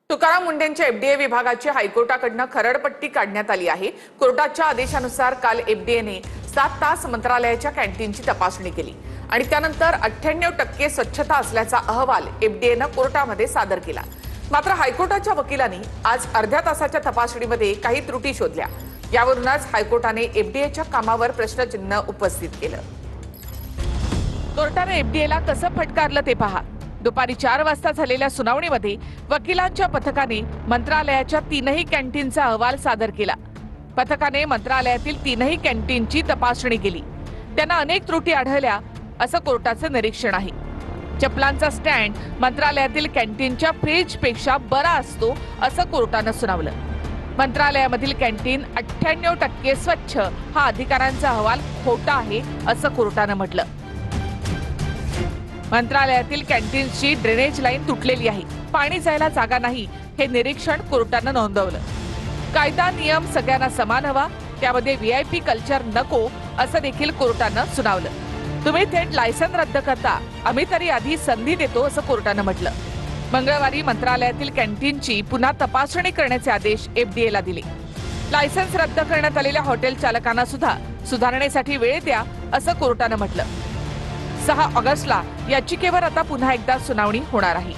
Tukaram मुंढेंच्या FDA विभागाची हायकोर्टाकडून खरडपट्टी काढण्यात आली आहे। कोर्टाच्या आदेशानुसार काल एफडीएने 7 तास मंत्रालयाच्या कॅन्टीनची तपासणी केली आणि त्यानंतर 98% स्वच्छता असल्याचा अहवाल एफडीएने कोर्टामध्ये सादर केला। मात्र हायकोर्टाच्या वकिलांनी आज अर्ध्या तासाच्या तपासणीमध्ये काही त्रुटी शोधल्या। यावरूनच हायकोर्टाने एफडीएच्या कामावर प्रश्नचिन्ह उपस्थित केलं। कोर्टाने एफडीएला कसं फटकारलं ते पहा। दुपारी 4 वाजता झालेल्या सुनावणीमध्ये वकिलांच्या पथकाने मंत्रालयाच्या 3ही कॅन्टीनचा अहवाल सादर केला। पथकाने मंत्रालयातील 3ही कॅन्टीनची तपासणी केली। त्यांना अनेक त्रुटी आढळल्या असं कोर्टाचं निरीक्षण आहे। चपलांचा स्टँड मंत्रालयातील कॅन्टीनच्या फ्रीजपेक्षा बरा असतो असं कोर्टानं सुनावलं। मंत्रालयामधील कॅन्टीन 98% स्वच्छ हा अधिकाऱ्यांचा अहवाल खोटा आहे असं कोर्टानं म्हटलं। मंत्रालयातील कॅन्टीनची ड्रेनेज लाईन तुटलेली आहे, पाणी जायला जागा नाही हे निरीक्षण कोर्टानं नोंदवलं। कायदा नियम सगळ्यांना समान हवा, त्यामध्ये व्हीआयपी कल्चर नको असं देखील कोर्टानं सुनावलं। तुम्ही थेट लायसन रद्द करता, आम्ही तरी आधी संधी देतो असं कोर्टानं म्हटलं। मंगळवारी मंत्रालयातील कॅन्टीनची पुन्हा तपासणी करण्याचे आदेश एफडीएला दिले। लायसन्स रद्द करण्यात आलेल्या हॉटेल चालकांना सुद्धा सुधारणेसाठी वेळ द्या असं कोर्टानं म्हटलं। 6 ऑगस्टला याचिकेवर आता पुन्हा एकदा सुनावणी होणार आहे।